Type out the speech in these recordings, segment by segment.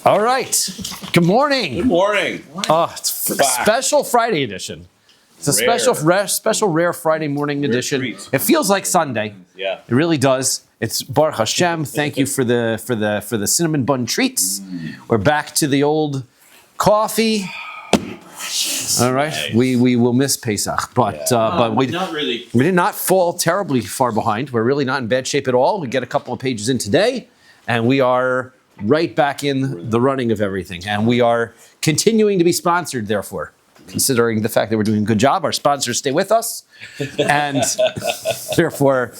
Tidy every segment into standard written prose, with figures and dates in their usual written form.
All right. Good morning. Good morning. Oh, it's a special Friday edition. It's a special rare Friday morning edition. Treat. It feels like Sunday. Yeah. It really does. It's Baruch Hashem. Thank you for the cinnamon bun treats. We're back to the old coffee. All right. Nice. We will miss Pesach, but we Not really. We did not fall terribly far behind. We're really not in bad shape at all. We get a couple of pages in today, and we are right back in the running of everything. And we are continuing to be sponsored, therefore, considering the fact that we're doing a good job. Our sponsors stay with us. And therefore,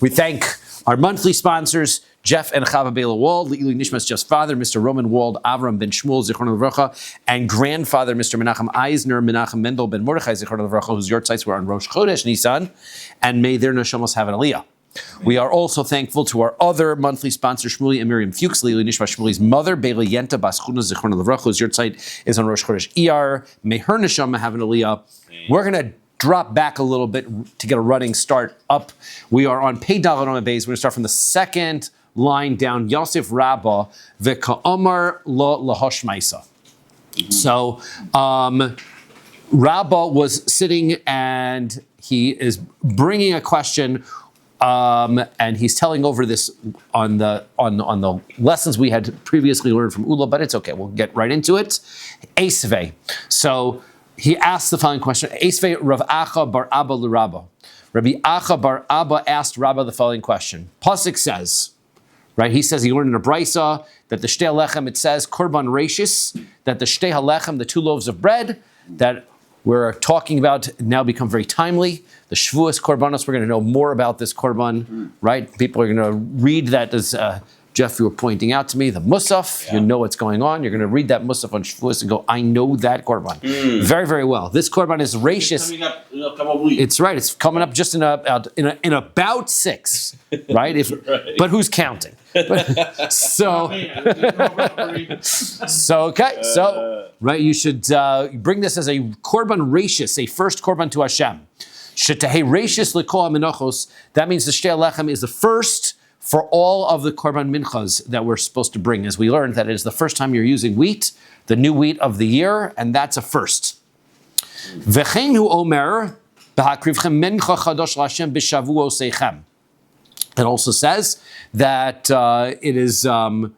we thank our monthly sponsors, Jeff and Chava Bela Wald, Le'ilui Nishmas Jeff's father, Mr. Roman Wald, Avram ben Shmuel, Zichron Levracha, and grandfather, Mr. Menachem Eisner, Menachem Mendel ben Mordechai, Zichron Levracha, whose yortzites were on Rosh Chodesh Nisan, and may their neshamos have an aliyah. We are also thankful to our other monthly sponsors, Shmuley and Miriam Fuchs, Le'ilui Nishmas Shmuley's mother, Bela Yenta Bas Chuna, Zichron Levracha, whose yortzeit is on Rosh Chodesh Iyar. May her neshama have an aliyah. We're going to drop back a little bit to get a running start up. We are on Pei Daled Amud Beis. We're going to start from the second line down. Yosef Rabba v'ka'omar lo lahoshmaisa. So Rabba was sitting and he is bringing a question, and he's telling over this on the lessons we had previously learned from Ula, but it's okay. We'll get right into it. Esvei. So he asked the following question. Esvei Rav Acha bar Abba l'Rabba. Rabbi Acha bar Abba asked Rabba the following question. Pasuk says, right? He says he learned in a brisa that the shtei halechem, it says korban reishis, that the shtei halechem, the two loaves of bread that we're talking about now become very timely. The Shavuos korbanos, we're going to know more about this korban, right? People are going to read that as Jeff, you were pointing out to me, the Musaf, You know what's going on. You're going to read that Musaf on Shavuos and go, I know that Korban. Very, very well. This Korban is rachis. Coming up in a couple of weeks. It's right. It's coming up just in about 6, right? Right. But who's counting? So right, you should bring this as a Korban rachis, a first Korban to Hashem. Shetahei rachis l'kol Menachos. That means the Shtei Halechem is the first for all of the Korban Minchas that we're supposed to bring. As we learned, that it is the first time you're using wheat, the new wheat of the year, and that's a first. V'chein hu omer, b'hakrivchem mencha chadosh l'Hashem b'shavuosechem. It also says that it is a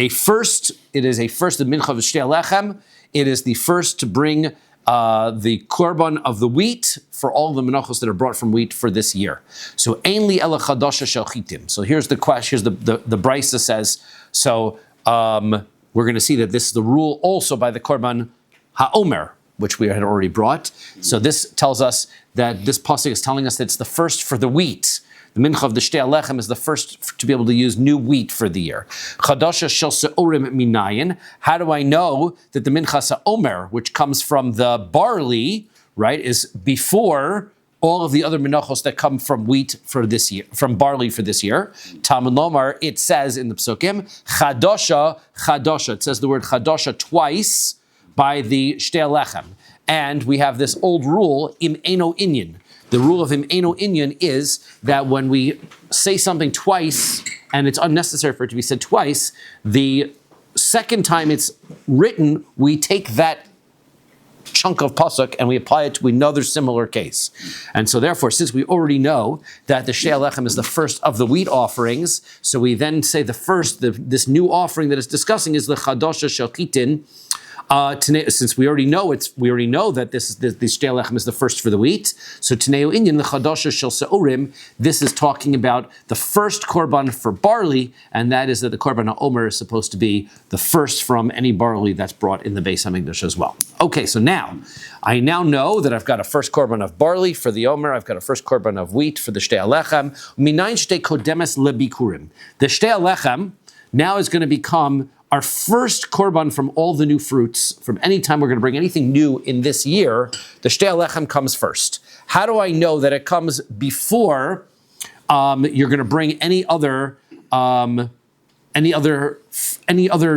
first, the mincha of Shtei Halechem, it is the first to bring the korban of the wheat for all the menachos that are brought from wheat for this year. So ainli ela chadasha shel chitim. So here's the question. Here's the brisa says. So we're going to see that this is the rule also by the korban haomer, which we had already brought. So this tells us that this pasuk is telling us that it's the first for the wheat. The mincha of the Shtei Halechem is the first to be able to use new wheat for the year. Chadasha shel se'orim minayin. How do I know that the mincha sa'omer, which comes from the barley, right, is before all of the other menachos that come from wheat for this year, from barley for this year? Talmud Lomar, it says in the psukim, chadasha, chadasha. It says the word chadasha twice by the Shtei Halechem. And we have this old rule, im eno inyan. The rule of Im Eno Inyan is that when we say something twice, and it's unnecessary for it to be said twice, the second time it's written, we take that chunk of pasuk and we apply it to another similar case. And so therefore, since we already know that the Shtei Halechem is the first of the wheat offerings, so we then say this new offering that it's discussing is the Chadasha Shel Chitin. Since we already know that the Shtei Halechem is the first for the wheat, so Taneo Inyan the Chadasha Shel Se'orim, this is talking about the first korban for barley, and that is that the korban ha'omer is supposed to be the first from any barley that's brought in the Beis Hamikdash as well. Okay, so I now know that I've got a first korban of barley for the omer, I've got a first korban of wheat for the Shtei Halechem. Minayin shtei kodemes lebikurim. The Shtei Halechem now is going to become our first korban from all the new fruits. From any time we're going to bring anything new in this year, the Shtei Halechem comes first. How do I know that it comes before you're going to bring any other any other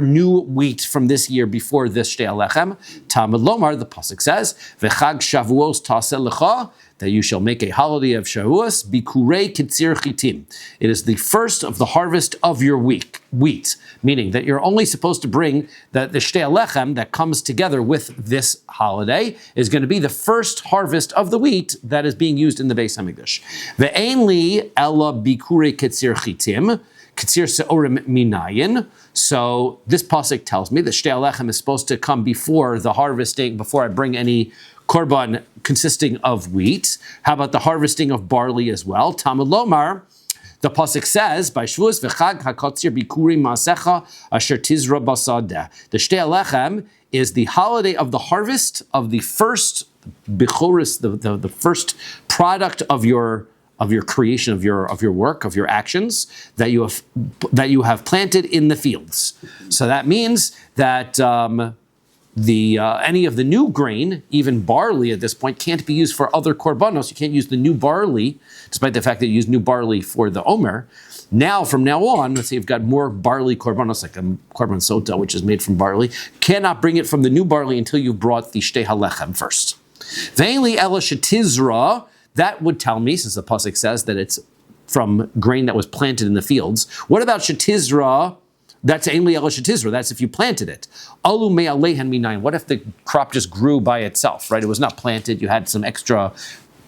new wheat from this year before this Shtei Alechem. Talmud Lomar, the pasuk says, "V'chag Shavuos taseh lecha," that you shall make a holiday of Shavuos, bikurei kitzir chitim. It is the first of the harvest of your wheat, meaning that you're only supposed to bring that the Shtei Alechem that comes together with this holiday is going to be the first harvest of the wheat that is being used in the Beis Hamikdash. Ve'ein li ella bikurei kitzir chitim, kitzir seorim minayin. So this pasuk tells me that Shtei Alechem is supposed to come before the harvesting, before I bring any korban consisting of wheat. How about the harvesting of barley as well? Talmud Lomar, the pasuk says, by Shavuos v'chag hakatzir bikuri maasecha asher tizra basadeh. The Shtei Alechem is the holiday of the harvest of the first bichoris, the first product of your creation, of your work, of your actions that you have planted in the fields. So that means that any of the new grain, even barley at this point, can't be used for other korbanos. You can't use the new barley, despite the fact that you use new barley for the Omer. Now, from now on, let's say you've got more barley korbanos, like a korban sota, which is made from barley, cannot bring it from the new barley until you've brought the Shtei Halechem first. Ve'eli ela shetizra, that would tell me, since the pasuk says that it's from grain that was planted in the fields. What about shetizra? That's ainli el shetizra. That's if you planted it. Alu me'alehen minayin. What if the crop just grew by itself? Right? It was not planted. You had some extra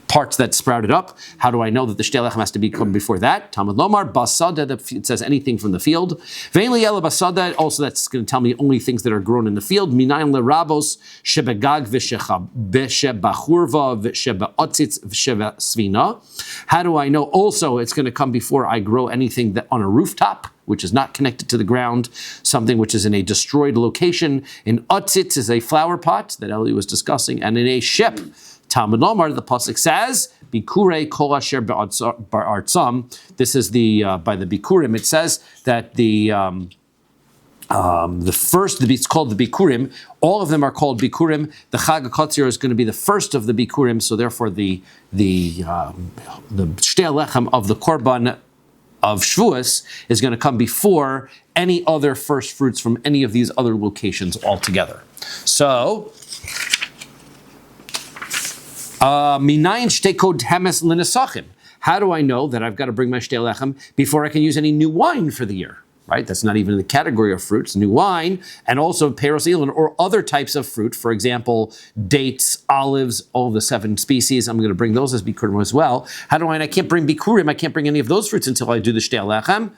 parts that sprouted up. How do I know that the Shtei Alechem has to be come before that? Talmud Lomar basada. It says anything from the field. Ve'inli el basada. Also, that's going to tell me only things that are grown in the field. Minayin lerabos shebegag v'shebachurva v'shebeotzitz v'shebesvina. How do I know? Also, it's going to come before I grow anything that on a rooftop, which is not connected to the ground, something which is in a destroyed location. In otzitz is a flower pot that Eli was discussing, and in a ship, Talmud Lomar, the pasuk says, "Bikurei kol asher ba'artzam." This is the by the bikurim. It says that the first, it's called the bikurim. All of them are called bikurim. The Chag HaKotzir is going to be the first of the bikurim. So therefore, the Shtei Alechem of the korban of Shavuos is going to come before any other first fruits from any of these other locations altogether. So, minayin shtekod hemes l'nesachim. How do I know that I've got to bring my Shtei Alechem before I can use any new wine for the year? Right? That's not even in the category of fruits. New wine, and also peros ilon, or other types of fruit. For example, dates, olives, all the 7 species. I'm going to bring those as bikurim as well. How do I can't bring bikurim. I can't bring any of those fruits until I do the Shtei Alechem.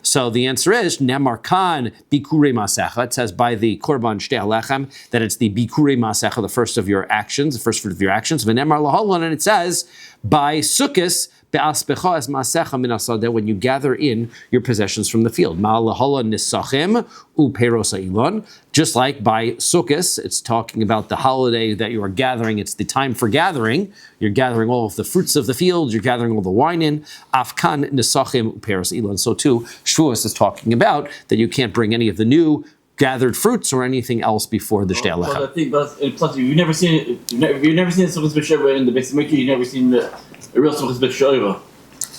So the answer is Nemar Kan Bikurei Masecha. It says by the Korban Shtei Alechem that it's the Bikurei Masecha, the first of your actions, the first fruit of your actions. V'Nemar Lahalon, and it says by Sukkos Be'aspecha es Masecha min hasadeh, when you gather in your possessions from the field. Ma'alahala nisachim u'peros ha'ilon. Just like by Sukkos, it's talking about the holiday that you are gathering. It's the time for gathering. You're gathering all of the fruits of the field. You're gathering all the wine in. Afkan nisachim u'peros ha'ilon. So too, Shavuos is talking about that you can't bring any of the new gathered fruits or anything else before the Shtei Alechem. Plus, you've never seen it. You've never seen Sukkos b'Sheva in the Beis Hamikdash. You've never seen a real Sukkos b'Sheva.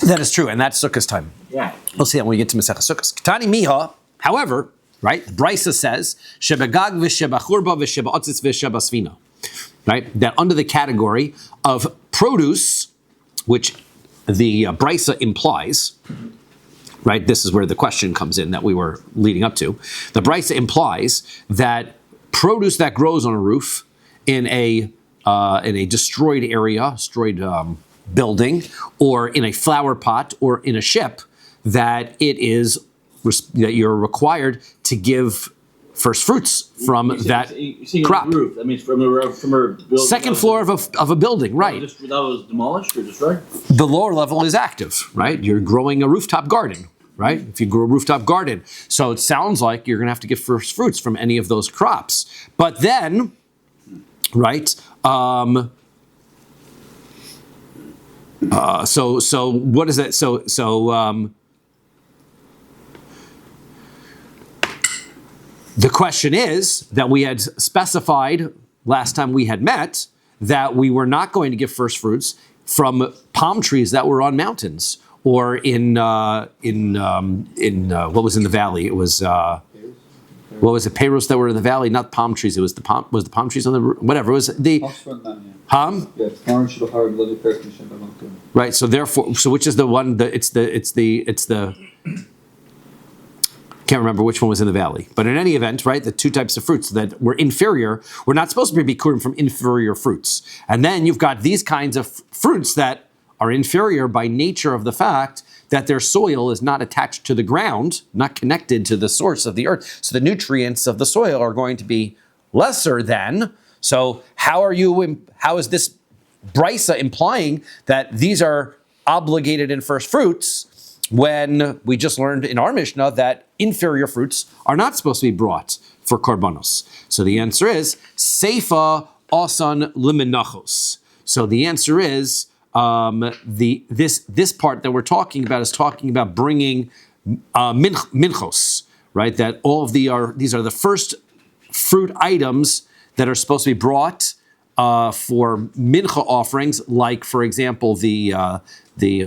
That is true, and that's Sukkos time. Yeah. We'll see that when we get to Masechah Sukkos. Ketani miha, however, right, Brisa says, Shebegag v'shebachurba v'shebeotzitz v'shebesvina. Right? That under the category of produce, which the Brisa implies, right? This is where the question comes in that we were leading up to. The Brisa implies that produce that grows on a roof in a destroyed area, destroyed building, or in a flower pot, or in a ship, that you're required to give first fruits from that crop. Roof. That means from a building. Second floor of a building, right? That was demolished or destroyed? The lower level is active, right? You're growing a rooftop garden, right? If you grow a rooftop garden. So it sounds like you're going to have to give first fruits from any of those crops. But then, right, so what is that? So the question is that we had specified last time we had met that we were not going to give first fruits from palm trees that were on mountains, or in what was in the valley? It was what was it? Payros that were in the valley, not palm trees. It was the palm trees on the whatever. It was the right. So therefore, which is the one? It's the. Can't remember which one was in the valley, but in any event, right? The two types of fruits that were inferior were not supposed to be bikurim from inferior fruits, and then you've got these kinds of fruits that are inferior by nature of the fact that their soil is not attached to the ground, not connected to the source of the earth. So the nutrients of the soil are going to be lesser than. So how is this brisa implying that these are obligated in first fruits when we just learned in our Mishnah that inferior fruits are not supposed to be brought for korbanos? So the answer is seifa asan limenachos. So the answer is this part that we're talking about is talking about bringing minchos, right? That all of these are the first fruit items that are supposed to be brought for mincha offerings, like for example the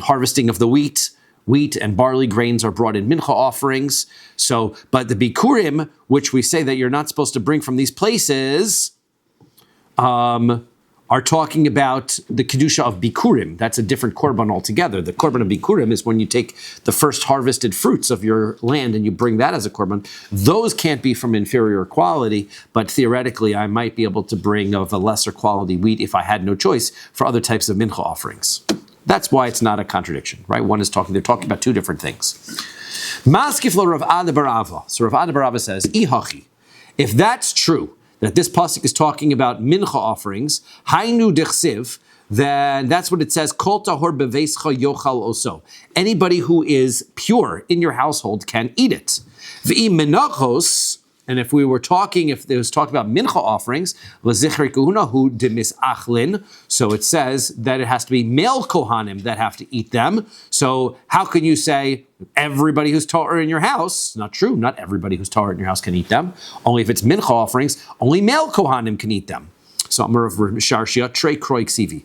harvesting of the wheat and barley grains are brought in mincha offerings. So, but the bikurim, which we say that you're not supposed to bring from these places, are talking about the kedusha of bikurim. That's a different korban altogether. The korban of bikurim is when you take the first harvested fruits of your land and you bring that as a korban. Those can't be from inferior quality, but theoretically I might be able to bring of a lesser quality wheat if I had no choice for other types of mincha offerings. That's why it's not a contradiction, right? They're talking about two different things. Maskif lo Rav Ada bar Ava. So Rav Ada bar Ava says, Ihachi, if that's true, that this pasuk is talking about mincha offerings, hainu dechsiv, then that's what it says, kol tahor beveischa yochal oso. Anybody who is pure in your household can eat it. V'i menachos, and if it was talking about mincha offerings, l'zichri kahuna hu demisachlin, so it says that it has to be male kohanim that have to eat them. So how can you say everybody who's tahor in your house? Not true. Not everybody who's tahor in your house can eat them. Only if it's mincha offerings, only male kohanim can eat them. So Amar Rav Misharshia, trei kroi ksivi.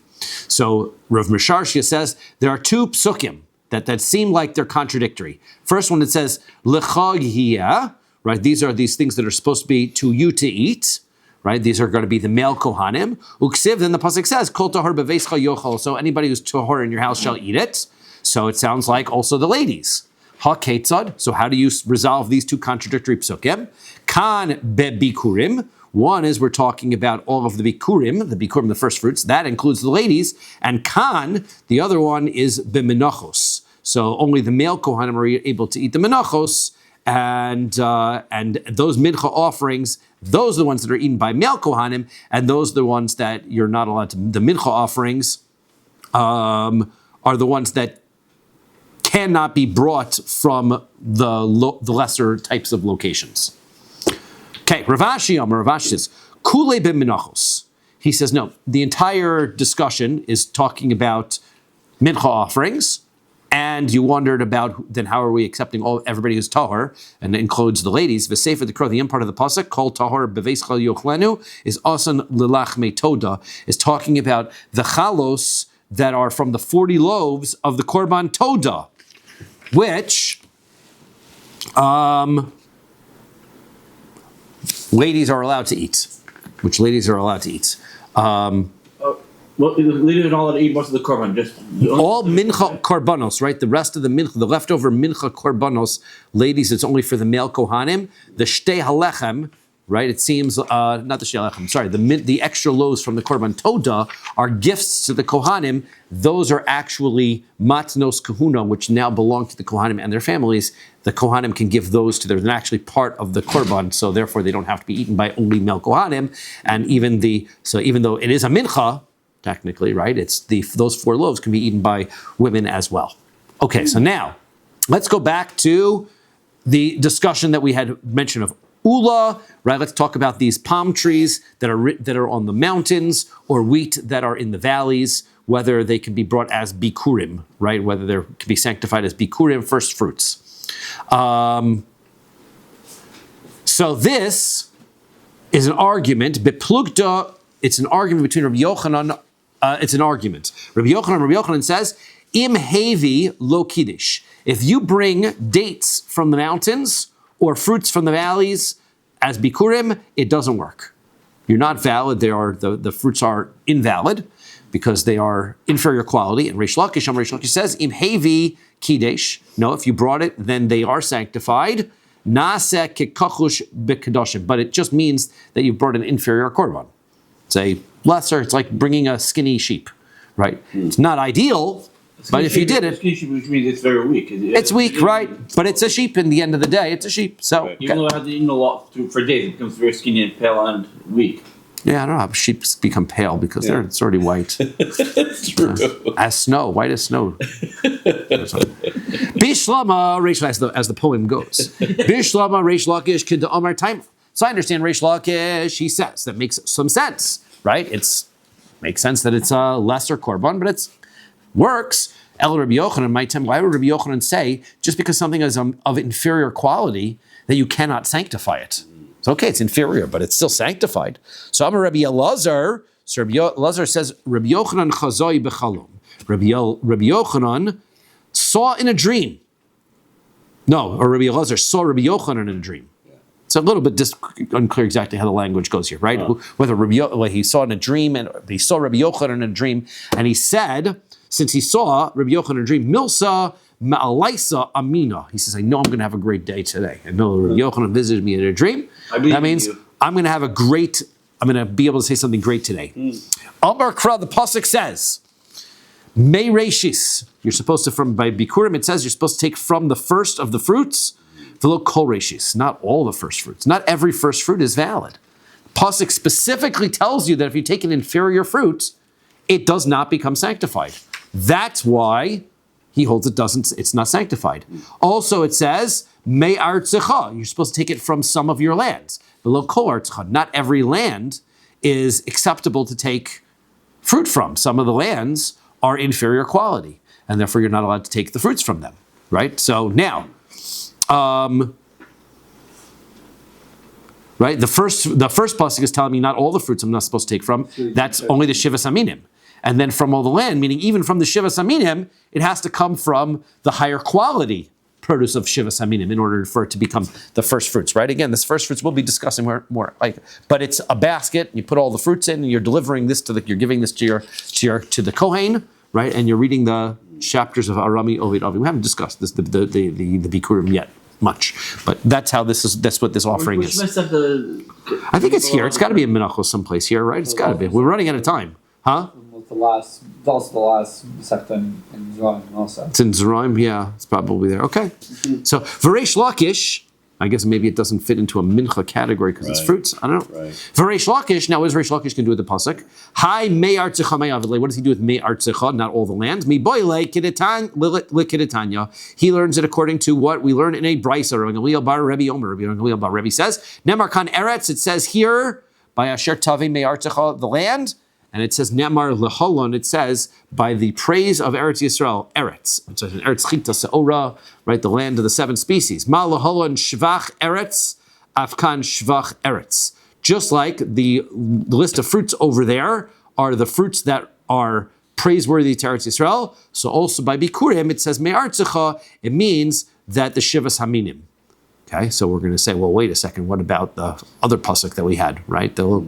So Rav Misharshia says there are two psukim that seem like they're contradictory. First one, it says l'chag hiyah. Right, these are these things that are supposed to be to you to eat. Right, these are going to be the male kohanim. Uksiv, then the pasuk says, "Kol tahor beveischa yochal." So anybody who's tahor in your house shall eat it. So it sounds like also the ladies. Ha ketzad. So how do you resolve these two contradictory psukim? Kan bebikurim. One is we're talking about all of the bikurim, the first fruits. That includes the ladies. And kan, the other one is bemenachos. So only the male kohanim are able to eat the menachos. And those mincha offerings, those are the ones that are eaten by male kohanim, and those are the ones that you're not allowed to. The mincha offerings are the ones that cannot be brought from the lesser types of locations. Okay, Rav Ashi says, Kule b'menachos. He says, no, the entire discussion is talking about mincha offerings. And you wondered about then how are we accepting everybody who's tahor, and it includes the ladies. V'sefer the crow, the end part of the pasuk, kol tahor beveischa yochlenu, is asan lilachme toda, is talking about the chalos that are from the 40 loaves of the korban toda, which ladies are allowed to eat. Well, ladies are not allowed to eat most of the korban. All mincha korbanos, right? The rest of the mincha, the leftover mincha korbanos, ladies, it's only for the male kohanim. The shtei halechem, right? It seems not the shtei halechem. Sorry, the extra loaves from the korban toda are gifts to the kohanim. Those are actually matnos kahuna, which now belong to the kohanim and their families. The kohanim can give those to they're actually part of the korban, so therefore they don't have to be eaten by only male kohanim. And even though it is a mincha, technically, right? Those 4 loaves can be eaten by women as well. Okay, so now let's go back to the discussion that we had mentioned of ula, right? Let's talk about these palm trees that are on the mountains or wheat that are in the valleys, whether they can be brought as bikurim, right? Whether they can be sanctified as bikurim, first fruits. So this is an argument, beplugda. It's an argument between Rabbi Yochanan. It's an argument. Rabbi Yochanan says, Im hevi lo kiddush. If you bring dates from the mountains or fruits from the valleys as bikurim, it doesn't work. You're not valid. The fruits are invalid because they are inferior quality. And Reish Lakish says, Im hevi kiddush. No, if you brought it, then they are sanctified. Naseh kekachush b'kedoshim. But it just means that you brought an inferior korban. It's a lesser. It's like bringing a skinny sheep, right? It's not ideal. But if you did it, which means it's very weak. It's weak, right? But it's a sheep. In the end of the day, it's a sheep. So right. Even though it has eaten a lot for days, it becomes very skinny and pale and weak. Yeah, I don't know how sheep become pale because it's already white. That's true. As snow, white as snow. Bishlama Reish, as the poem goes. Bishlama Reish Lakish Kid Omar Time. So I understand Reish Lakish. He says that makes some sense, right? Makes sense that it's a lesser korban, but it's works. El Rabbi Yochanan, my time. Why would Rabbi Yochanan say just because something is of inferior quality that you cannot sanctify it? It's okay, it's inferior, but it's still sanctified. So I'm a Rabbi Elazar. So Rabbi Elazar says Rabbi Yochanan chazoi bechalom. Rabbi Yochanan saw in a dream. No, or Rabbi Elazar saw Rabbi Yochanan in a dream. It's a little bit unclear exactly how the language goes here, right? Whether he saw in a dream, and he saw Rabbi Yochanan in a dream, and he said, since he saw Rabbi Yochanan in a dream, Milsa Ma'alaisa Amina. He says, I know I'm going to have a great day today. I know Rabbi Yochanan visited me in a dream. That means I'm going to be able to say something great today. Amar Kra, the pasuk says, May Reishis. You're supposed to, by Bikurim, it says you're supposed to take from the first of the fruits. V'lo kol reishis, not all the first fruits. Not every first fruit is valid. Pasuk specifically tells you that if you take an inferior fruit, it does not become sanctified. That's why he holds it's not sanctified. Also, it says, me artzecha, you're supposed to take it from some of your lands. V'lo kol artzecha, not every land is acceptable to take fruit from. Some of the lands are inferior quality, and therefore you're not allowed to take the fruits from them, right? So now, right, the first pasuk is telling me not all the fruits I'm not supposed to take from. That's only the Shivas Aminim. And then from all the land, meaning even from the Shivas Aminim, it has to come from the higher quality produce of Shivas Aminim in order for it to become the first fruits, right? Again, this first fruits we'll be discussing more but it's a basket, you put all the fruits in, and you're delivering this you're giving this to the Kohen, right? And you're reading the chapters of Arami Ovid Avi. We haven't discussed this, the Bikurim yet much, but that's what this offering is. I think it's here. It's got to be in Menachos someplace here, right? It's got to be. We're running out of time, huh? It's also the last section in Zeraim also. It's in Zeraim, yeah. It's probably there. Okay. So V'reish Lakish, I guess maybe it doesn't fit into a mincha category because it's fruits. I don't know. Right. V'reish Lakish, now what does Reish Lakish can do with the pasuk? Hi me artzecha me avidle. What does he do with me artzecha? Not all the land. Mi boile kidetanya. He learns it according to what we learn in a brisa. Rabbi Gamliel bar Rebbe Omer. Rabbi Gamliel bar Rebbe says, Nemar kan eretz. It says here by Asher Tavi me artzecha, the land. And it says Nemar leholon. It says by the praise of Eretz Yisrael, Eretz. It's an Eretz Chita Seora, right? The land of the seven species. Ma leholon shvach Eretz, afkan shvach Eretz. Just like the list of fruits over there are the fruits that are praiseworthy to Eretz Yisrael. So also by Bikurim, it says Me'artzecha. It means that the Shivas Haminim. Okay, so we're going to say, well, wait a second. What about the other pasuk that we had, right? The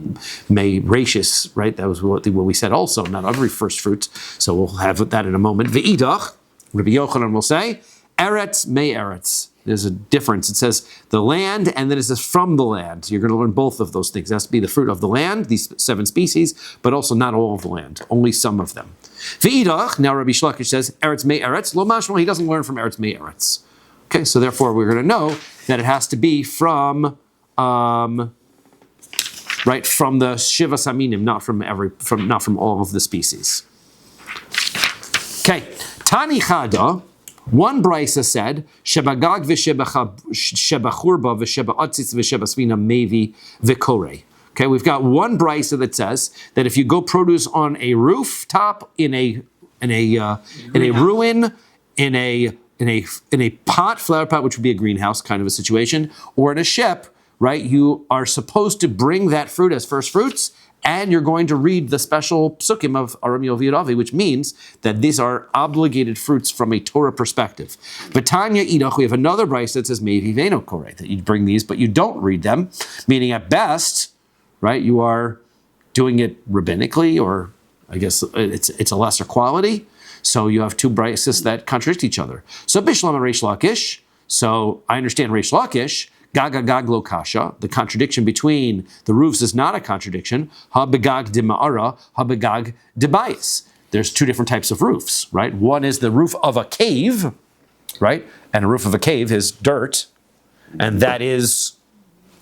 May Rashis, right? That was what we said also. Not every first fruit. So we'll have that in a moment. Ve'idach, Rabbi Yochanan will say, Eretz May Eretz. There's a difference. It says the land, and then it says from the land. You're going to learn both of those things. It has to be the fruit of the land, these seven species, but also not all of the land, only some of them. Ve'idach, now Rabbi Shlakish says, Eretz May Eretz. Lo mashma, he doesn't learn from Eretz May Eretz. Okay, so therefore we're going to know that it has to be from, from the Shiva Saminim, not from all of the species. Okay, Tani Chada, one brisa said, Shebagag v'shebachurba v'shebaotzitz v'shebasvina mevi v'korei. Okay, we've got one brisa that says that if you go produce on a rooftop, in a ruin, in a pot, flower pot, which would be a greenhouse kind of a situation, or in a ship, right, you are supposed to bring that fruit as first fruits, and you're going to read the special psukim of Aram Yoviravi, which means that these are obligated fruits from a Torah perspective. V'tanya idach, we have another brayso that says Mevi Veno Koreh, that you bring these, but you don't read them, meaning at best, right, you are doing it rabbinically, or I guess it's a lesser quality. So you have two braysos that contradict each other. So Bishlam and Reish Lakish. So I understand Reish Lakish. Gag lo kasha. The contradiction between the roofs is not a contradiction. Ha begag de ma'ara, ha begag de bayis. There's two different types of roofs, right? One is the roof of a cave, right? And a roof of a cave is dirt, and that is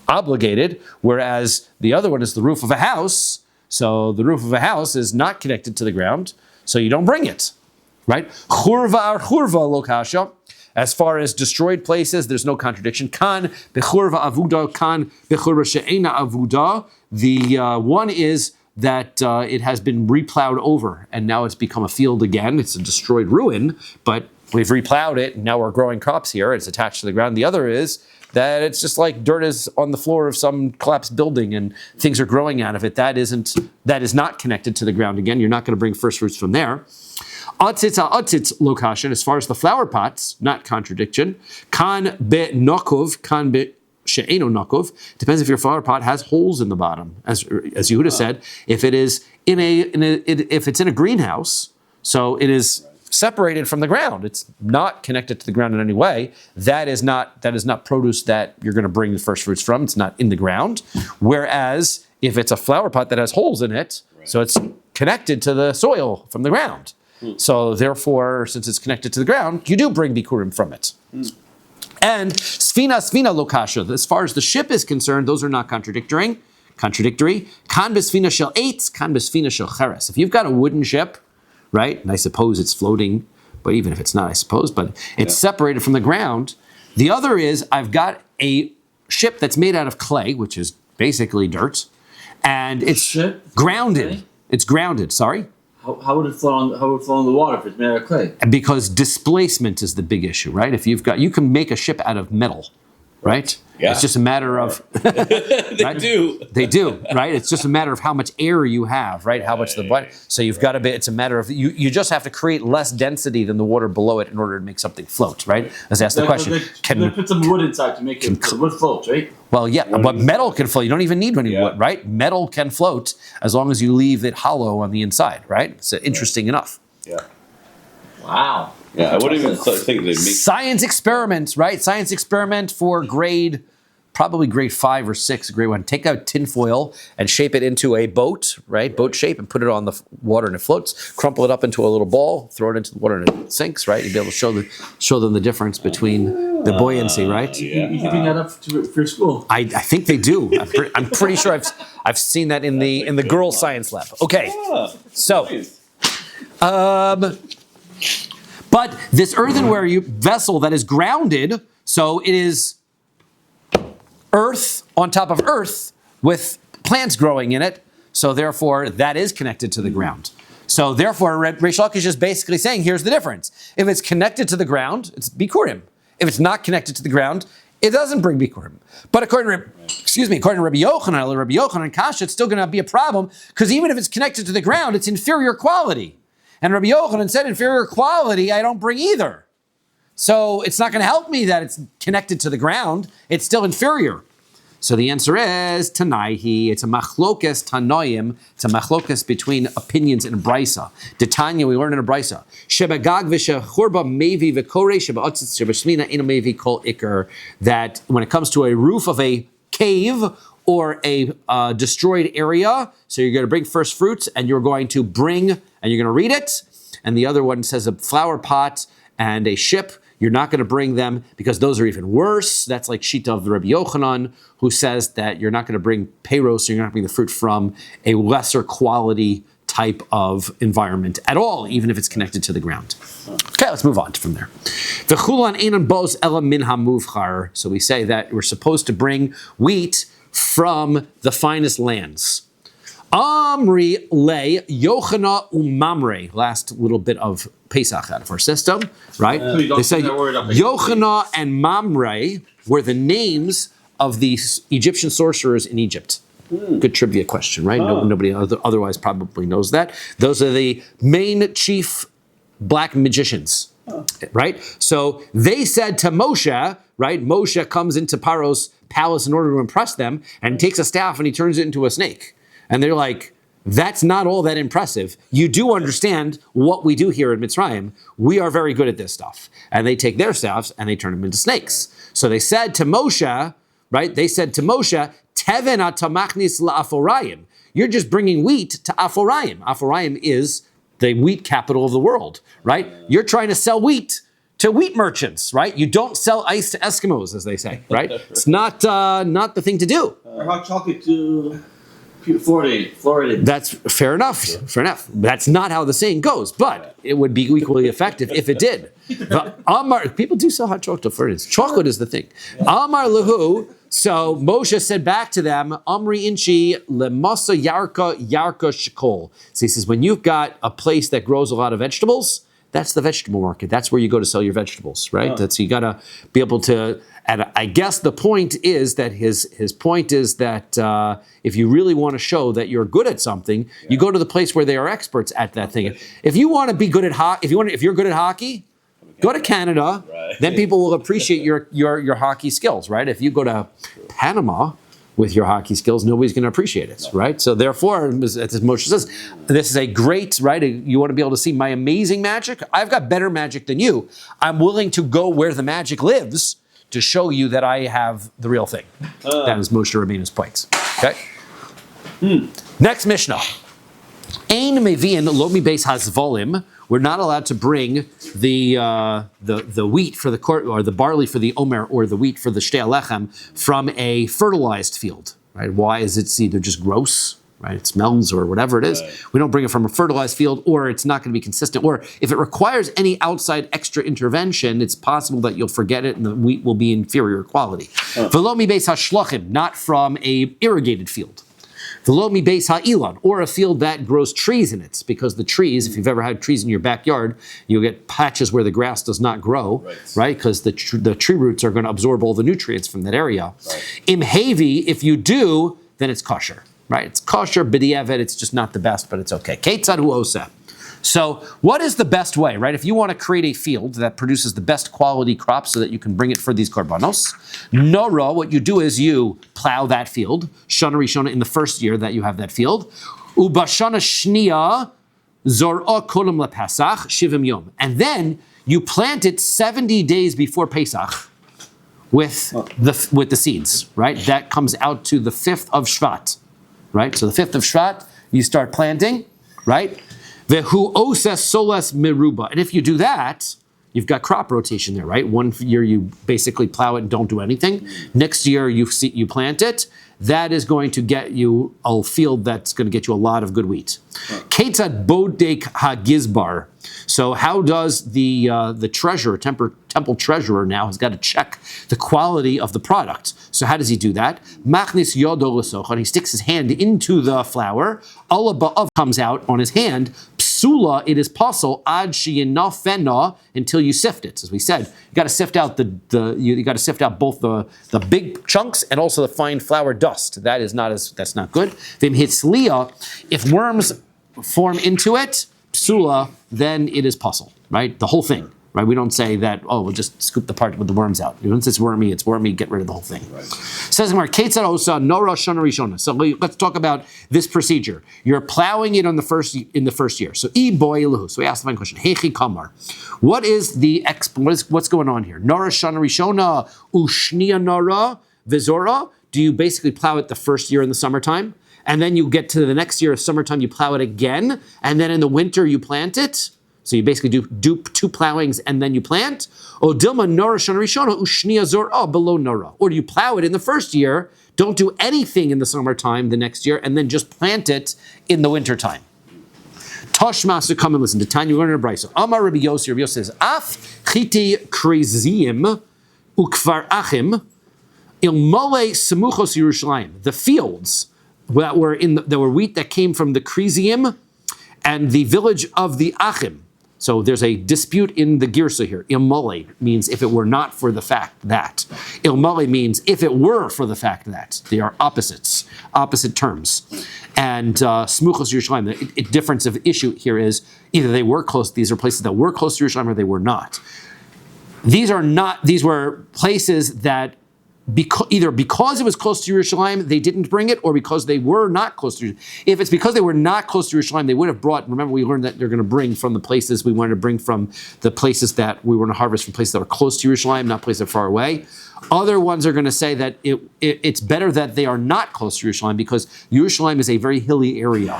obligated, whereas the other one is the roof of a house. So the roof of a house is not connected to the ground, so you don't bring it, right? Churva ar churva lo kasha. As far as destroyed places, there's no contradiction. Kan bechurva avuda, kan bechurva she'ena avuda. The one is that it has been replowed over, and now it's become a field again. It's a destroyed ruin, but we've replowed it, and now we're growing crops here. It's attached to the ground. The other is that it's just like dirt is on the floor of some collapsed building, and things are growing out of it. That is not connected to the ground again. You're not going to bring first fruits from there. Atzitz location, as far as the flower pots, not contradiction. Kan be nokov, kan be she'eno nokov. Depends if your flower pot has holes in the bottom. As Yehuda said, if it is if it's in a greenhouse, so it is separated from the ground. It's not connected to the ground in any way. That is not produce that you're going to bring the first fruits from. It's not in the ground. Whereas if it's a flower pot that has holes in it, so it's connected to the soil from the ground. So therefore, since it's connected to the ground, you do bring bikurim from it. And sfina lokasha, as far as the ship is concerned, those are not contradictory. Kan besfina shel eitz, kan besfina shel cheres. If you've got a wooden ship, right, and I suppose it's floating, but even if it's not, I suppose, but it's separated from the ground. The other is I've got a ship that's made out of clay, which is basically dirt, and it's grounded. It's grounded, sorry. How would it float on the water if it's made out of clay? Because displacement is the big issue, right? If you can make a ship out of metal, right? Yeah. It's just a matter of They do, right? It's just a matter of how much air you have, right? How much so you've got to be. It's a matter of you just have to create less density than the water below it in order to make something float, right? Let's ask the question: Can we put some wood inside to make it wood float, right? Well, yeah, but metal can float. You don't even need any wood, right? Metal can float as long as you leave it hollow on the inside, right? It's interesting enough. Yeah. Wow. Yeah, I wouldn't even think they'd make science experiment, right? Science experiment for probably grade 5 or 6, grade 1. Take out tinfoil and shape it into a boat, right? Boat shape, and put it on the water and it floats. Crumple it up into a little ball, throw it into the water and it sinks, right? You'd be able to show them the difference between the buoyancy, right? You can bring that up for school. I think they do. I'm pretty sure I've seen that in the girls' science lab. Okay, so. But this earthenware vessel that is grounded, so it is earth on top of earth with plants growing in it, so therefore that is connected to the ground. So therefore, Reish Lakish is basically saying, here's the difference. If it's connected to the ground, it's bikurim. If it's not connected to the ground, it doesn't bring bikurim. But according to Rabbi Yochanan Kasha, it's still going to be a problem, because even if it's connected to the ground, it's inferior quality. And Rabbi Yochanan said, inferior quality, I don't bring either. So it's not going to help me that it's connected to the ground. It's still inferior. So the answer is Tanaihi. It's a machlokes tanoim. It's a machlokes between opinions in Brisa. Detanya, we learn in a Brisa. Shebagag v'shechurba mevi v'korei shebaotzitz shebashmina ino mevi kol ikar. That when it comes to a roof of a cave or a destroyed area, so you're going to bring first fruits and you're going to bring, and you're going to read it. And the other one says a flower pot and a ship. You're not going to bring them because those are even worse. That's like Shita of the Rabbi Yochanan, who says that you're not going to bring peiros, so you're not going to bring the fruit from a lesser quality type of environment at all, even if it's connected to the ground. Okay, let's move on from there. So we say that we're supposed to bring wheat from the finest lands. Amri le Yochana umamre. Last little bit of Pesach out of our system, right? They say Yochana and Mamre were the names of the Egyptian sorcerers in Egypt? Good trivia question, right? Nobody otherwise probably knows that. Those are the main chief black magicians, right? So they said to Moshe, right? Moshe comes into Paro's palace in order to impress them and takes a staff and he turns it into a snake. And they're like, that's not all that impressive. You do understand what we do here in Mitzrayim. We are very good at this stuff. And they take their staffs and they turn them into snakes. So they said to Moshe, right? They said to Moshe, Teven atamachnis la'aforayim. You're just bringing wheat to Aforayim. Aforayim is the wheat capital of the world, right? You're trying to sell wheat to wheat merchants, right? You don't sell ice to Eskimos, as they say, right? It's not the thing to do. Or hot chocolate to Florida. That's fair enough. Fair enough. That's not how the saying goes, but it would be equally effective if it did. But Amar, people do sell hot chocolate to Floridians. Chocolate is the thing. Amar lahu. So Moshe said back to them, Amri inchi lemasa yarka shekol. So he says, when you've got a place that grows a lot of vegetables, that's the vegetable market. That's where you go to sell your vegetables, right? That's, you gotta be able to, and I guess the point is that his point is that if you really want to show that you're good at something, you go to the place where they are experts at that thing. If you want to be good at hockey, if you're good at hockey, go to Canada. Right. Then people will appreciate your hockey skills, right? If you go to Panama with your hockey skills, nobody's going to appreciate it, right? So therefore, as Moshe says, this is a great, right? You want to be able to see my amazing magic? I've got better magic than you. I'm willing to go where the magic lives to show you that I have the real thing. That is Moshe Rabbeinu's point. Okay? Next Mishnah. Ein mevi'in lo mi beis hazvolim. We're not allowed to bring the wheat for the court, or the barley for the omer, or the wheat for the shtei lechem from a fertilized field. Right? Why is it either just gross, right? It smells or whatever it is. Right. We don't bring it from a fertilized field, or it's not going to be consistent. Or if it requires any outside extra intervention, it's possible that you'll forget it and the wheat will be inferior quality. V'lo mi beis hashlochim, not from a irrigated field. V'lo mi beis ha'ilan, or a field that grows trees in it, because the trees, if you've ever had trees in your backyard, you'll get patches where the grass does not grow, right? Because the tree roots are going to absorb all the nutrients from that area. Im hevi, if you do, then it's kosher, right? It's kosher, b'di'evet, it's just not the best, but it's okay. Keitzad hu oseh. So what is the best way, right? If you want to create a field that produces the best quality crops so that you can bring it for these korbanos, nora, what you do is you plow that field, shana rishona, in the first year that you have that field, ubashana shniya zor'a kolam lepasach shivim yom, and then you plant it 70 days before Pesach with the seeds, right? That comes out to the 5th of Shvat, right? So the 5th of Shvat, you start planting, right? Vehu oses solas meruba. And if you do that, you've got crop rotation there, right? One year you basically plow it and don't do anything. Next year you plant it. That is going to get you a field that's going to get you a lot of good wheat. Ketzad bodek hagizbar. So how does the treasurer, temple treasurer now has got to check the quality of the product. So how does he do that? Machnis yodo l'sochon. He sticks his hand into the flour. Allah ba'av comes out on his hand. Psula, it is pasul ad sheyinafena, until you sift it. As we said, you got to sift out you got to sift out both the big chunks and also the fine flour dust. That's not good. Vim hitzliya, if worms form into it, psula, then it is pasul, right? The whole thing. Right? We don't say that, we'll just scoop the part with the worms out. Once it's wormy, get rid of the whole thing. Right. Says Gemara, Ketzad osa nora shana rishona. So let's talk about this procedure. You're plowing it in the first year. So e boiluhu. So we asked the fine question. Hechi kamar. What's going on here? Nora shana rishona ushnia nora vizora. Do you basically plow it the first year in the summertime? And then you get to the next year of summertime, you plow it again, and then in the winter you plant it? So you basically do 2 plowings and then you plant. O dilma nora shana rishona ushnia zora below nora. Or do you plow it in the first year, don't do anything in the summertime the next year, and then just plant it in the wintertime? Toshma, so come and listen to Tanya. We're going to Brisa. Amar Rabbi Yossi. Rabbi Yossi says, Af chiti krizim ukvar achim ilmole semuchos Yerushalayim. The fields that were wheat that came from the krizim and the village of the Achim. So there's a dispute in the girsa here. Ilmole means if it were not for the fact that. Ilmole means if it were for the fact that. They are opposite terms. And smuchos Yerushalayim, the difference of issue here is either they were close, these are places that were close to Yerushalayim, or they were not. These were places that either because it was close to Yerushalayim, they didn't bring it, or because they were not close to Yerushalayim. If it's because they were not close to Yerushalayim, they would have brought, remember we learned that they're going to bring from the places, we wanted to bring from the places that we were going to harvest from places that were close to Yerushalayim, not places that are far away. Other ones are going to say that it's better that they are not close to Yerushalayim because Yerushalayim is a very hilly area.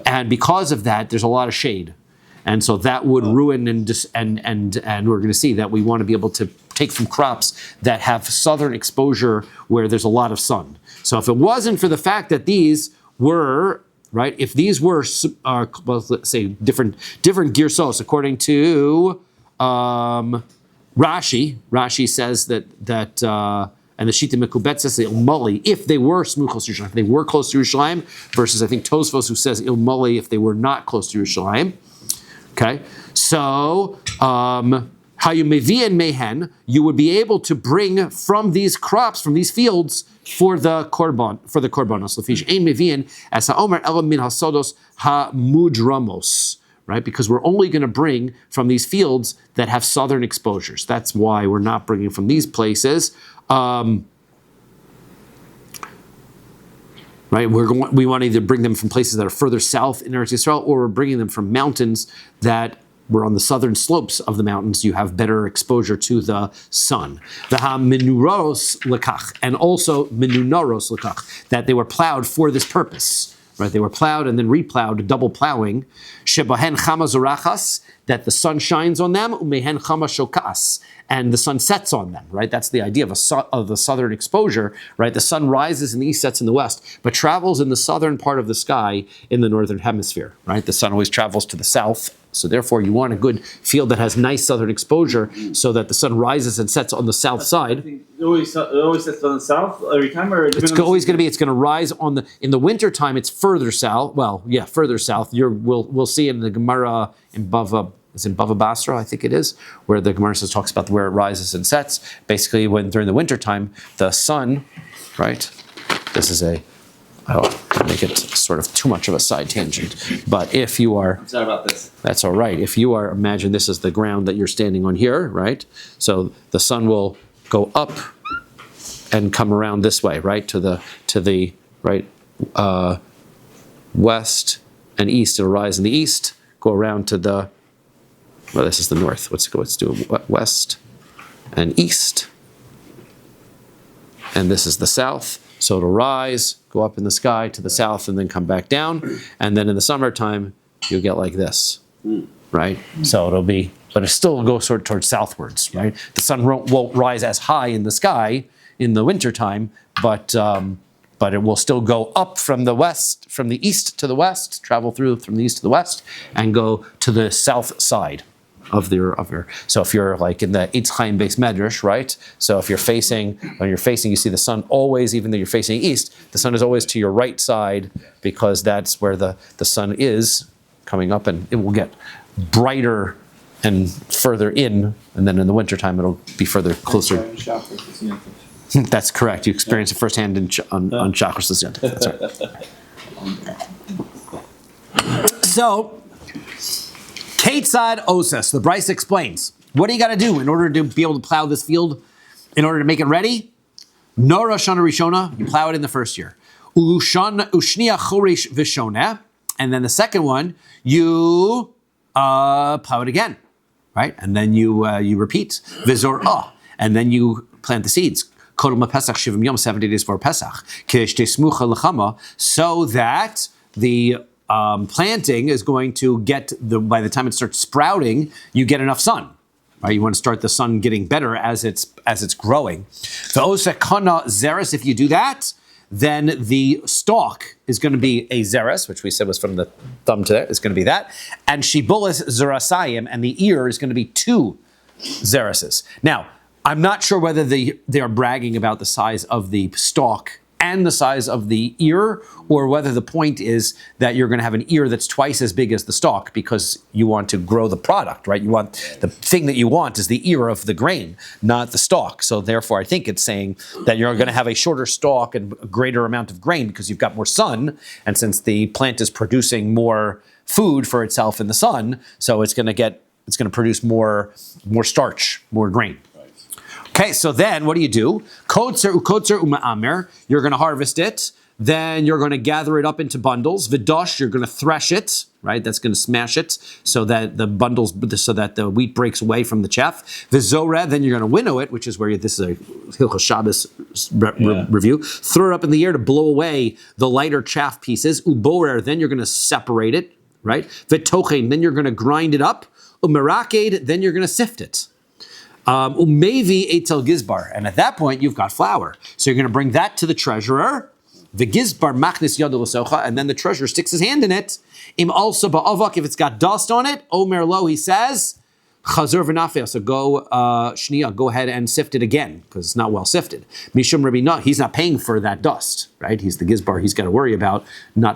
And because of that, there's a lot of shade. And so that would ruin and we're going to see that we want to be able to take from crops that have southern exposure where there's a lot of sun. So if it wasn't for the fact that these were, right, if these were, well, let's say different girsos, according to Rashi says that and the Shita Mekubet says Ilmali, if they were smuchos Yerushalayim, if they were close to Yerushalayim, versus I think Tosfos who says Ilmali if they were not close to Yerushalayim. Okay, so how you mevi and mehen, you would be able to bring from these crops, from these fields, for the korbanos. Lefish ein meviin as haomer elam min hasodos hamudramos. Right, because we're only going to bring from these fields that have southern exposures. That's why we're not bringing from these places. Right, we want to either bring them from places that are further south in Eretz Yisrael, or we're bringing them from mountains that were on the southern slopes of the mountains. You have better exposure to the sun. Menuros lekach, and also menunaros lekach, that they were plowed for this purpose. Right, they were plowed and then replowed, double plowing. Shebahen chama zorachas, that the sun shines on them. Umehen chama shokas, and the sun sets on them. Right, that's the idea of the southern exposure. Right, the sun rises in the east, sets in the west, but travels in the southern part of the sky in the northern hemisphere. Right, the sun always travels to the south. So therefore, you want a good field that has nice southern exposure, so that the sun rises and sets on the south side. It always sets on the south every time, or it's always going to be. It's going to rise in the winter time. It's further south. Well, yeah, further south. We'll see in the Gemara in Bava. It's in Bava Basra, I think it is, where the Gemara talks about where it rises and sets. Basically, when during the winter time, the sun, right? This is I'll make it sort of too much of a side tangent. But if you are... I'm sorry about this. That's all right. If you are, imagine this is the ground that you're standing on here, right? So the sun will go up and come around this way, right? To the right west and east. It'll rise in the east, go around to the... Well, this is the north. Let's do west and east. And this is the south. So it'll rise, go up in the sky to the south, and then come back down. And then in the summertime, you'll get like this, right? So it'll be, but it still will go sort of towards southwards, right? The sun won't rise as high in the sky in the wintertime, but it will still go up from the west, from the east to the west, travel through from the east to the west, and go to the south side of your. So if you're like in the Eitz Chaim base medrash, right? So if when you're facing, you see the sun always, even though you're facing east, the sun is always to your right side, because that's where the sun is coming up, and it will get brighter and further in, and then in the wintertime it'll be further closer. That's correct. You experience it firsthand on Chakras L'Ziyant. That's right. So, Ketzad Oses, the Bryce explains, what do you got to do in order to be able to plow this field, in order to make it ready? Nora Shana Rishona, you plow it in the first year. Ushnia Choresh Vishona, and then the second one, you plow it again, right? And then you repeat. Vizor and then you plant the seeds. Kodol Pesach Shivim Yom, 70 days before Pesach. Kish Tesmucha Lechama, so that the planting is going to get by the time it starts sprouting, you get enough sun. Right? You want to start the sun getting better as it's growing. The osekana zeres, if you do that, then the stalk is going to be a zeres, which we said was from the thumb to there. It's going to be that, and shibolis zerasayim, and the ear is going to be 2 zereses. Now, I'm not sure whether they are bragging about the size of the stalk and the size of the ear, or whether the point is that you're going to have an ear that's twice as big as the stalk because you want to grow the product, right? You want the thing that you want is the ear of the grain, not the stalk. So therefore, I think it's saying that you're going to have a shorter stalk and a greater amount of grain because you've got more sun, and since the plant is producing more food for itself in the sun, so it's going to produce more starch, more grain. Okay, so then what do? Kotzer uma'amer, you're going to harvest it. Then you're going to gather it up into bundles. Vidosh, you're going to thresh it, right? That's going to smash it so that the wheat breaks away from the chaff. Vizoreh, then you're going to winnow it, which is where this is a Hilchos Shabbos review. Throw it up in the air to blow away the lighter chaff pieces. Uborer, then you're going to separate it, right? Vitochein, then you're going to grind it up. Umeraked, then you're going to sift it. Umevi etel gizbar, and at that point you've got flour. So you're going to bring that to the treasurer. The gizbar machnis yado l'socha, and then the treasurer sticks his hand in it. Im also ba'avak, if it's got dust on it. Omer lo, he says, chazur v'nafeh. So go ahead and sift it again because it's not well sifted. Mishum Rabbi, not he's not paying for that dust, right? He's the gizbar. He's got to worry about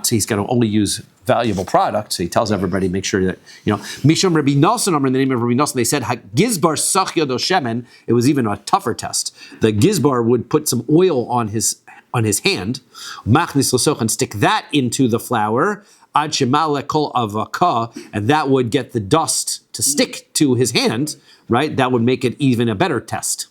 he's got to only use valuable product. So he tells everybody, make sure that, Mishum Rabbi Nosson, in the name of Rabbi Nosson, they said, Gizbar sach yodo shemen. It was even a tougher test. The Gizbar would put some oil on his hand, machnis l'soch, and stick that into the flour, ad shemale kol avaka, and that would get the dust to stick to his hand, right? That would make it even a better test.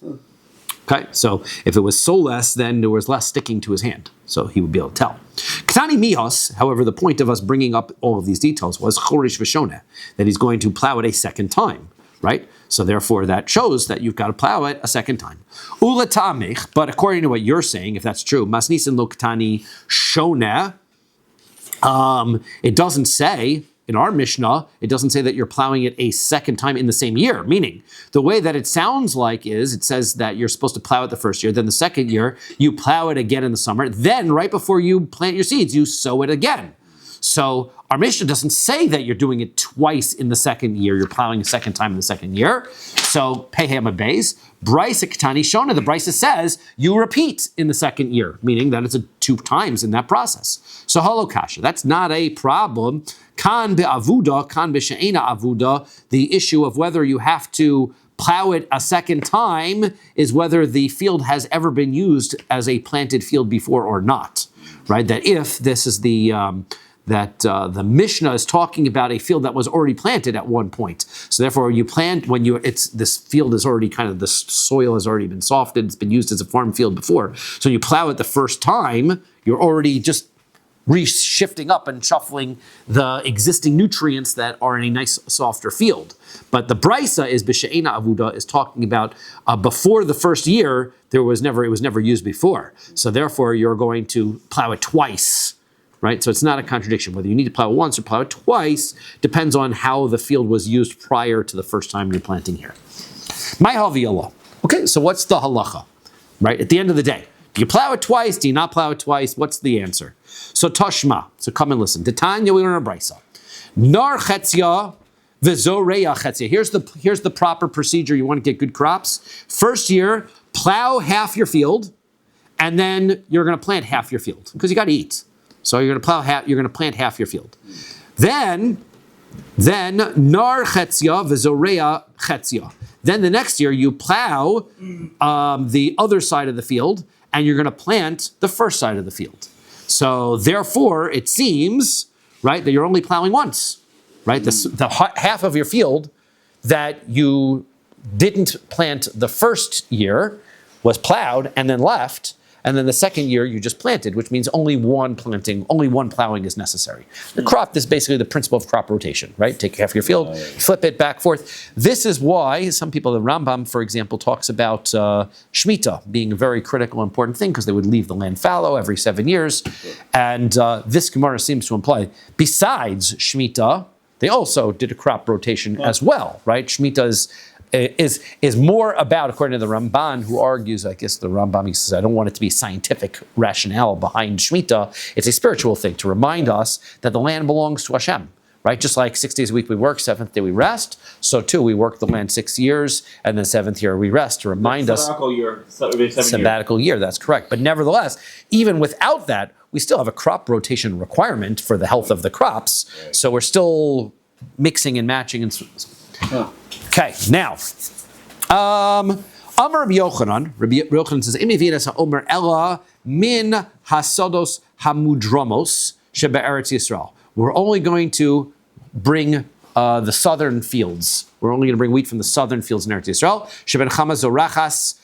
Okay, so if it was so less, then there was less sticking to his hand. So he would be able to tell. Ktani mihos, however, the point of us bringing up all of these details was chorish v'shoneh, that he's going to plow it a second time, right? So therefore that shows that you've got to plow it a second time. Ula ta'amich, but according to what you're saying, if that's true, masnisin lo ktani shoneh, it doesn't say, in our Mishnah, it doesn't say that you're plowing it a second time in the same year, meaning the way that it sounds like is it says that you're supposed to plow it the first year, then the second year, you plow it again in the summer, then right before you plant your seeds, you sow it again. So our Mishnah doesn't say that you're doing it twice in the second year, you're plowing a second time in the second year. So Pehem Abayz, Brisa Ktani Shona, the Brisa says you repeat in the second year, meaning that it's 2 times in that process. So halokasha, that's not a problem. Kan be'avuda, kan be'she'ena avuda, the issue of whether you have to plow it a second time is whether the field has ever been used as a planted field before or not, right? That if this is the Mishnah is talking about a field that was already planted at one point. So therefore you plant when this field is already the soil has already been softened, it's been used as a farm field before. So you plow it the first time, you're already just shifting up and shuffling the existing nutrients that are in a nice softer field. But the Brisa is B'She'ena Avuda is talking about before the first year, it was never used before. So therefore you're going to plow it twice. Right, so it's not a contradiction. Whether you need to plow it once or plow it twice depends on how the field was used prior to the first time you're planting here. My halviyallah. Okay, so what's the halacha? Right, at the end of the day, do you plow it twice? Do you not plow it twice? What's the answer? So Tashma. So come and listen. Titanya, we learn a brisa. Nar chetzia v'zoreya chetzia. Here's the proper procedure. You want to get good crops. First year, plow half your field, and then you're going to plant half your field because you got to eat. So you're going to plant half your field. Then nar chetzia v'zoreya chetzia. Then the next year you plow the other side of the field, and you're going to plant the first side of the field. So therefore, it seems right that you're only plowing once, right? The half of your field that you didn't plant the first year was plowed and then left. And then the second year you just planted, which means only one plowing is necessary. The crop is basically the principle of crop rotation, right? Take half your field, flip it back, forth. This is why some people, the Rambam, for example, talks about Shemitah being a very critical, important thing because they would leave the land fallow every 7 years. And this Gemara seems to imply, besides Shemitah, they also did a crop rotation as well, right? Shemitah is more about, according to the Ramban, who argues, I guess the Rambam, he says, I don't want it to be scientific rationale behind Shemitah. It's a spiritual thing to remind us that the land belongs to Hashem, right? Just like 6 days a week we work, 7th day we rest. So too, we work the land 6 years, and then 7th year we rest to remind us. Sabbatical year, that's correct. But nevertheless, even without that, we still have a crop rotation requirement for the health of the crops. Right. So we're still mixing and matching. Okay, now, Amar Rabbi Yochanan says, Imi vidas ha'omer ella min hasados hamudromos sheba Eretz Yisrael. We're only going to bring the southern fields. We're only going to bring wheat from the southern fields in Eretz Yisrael. Sheben chama zorachas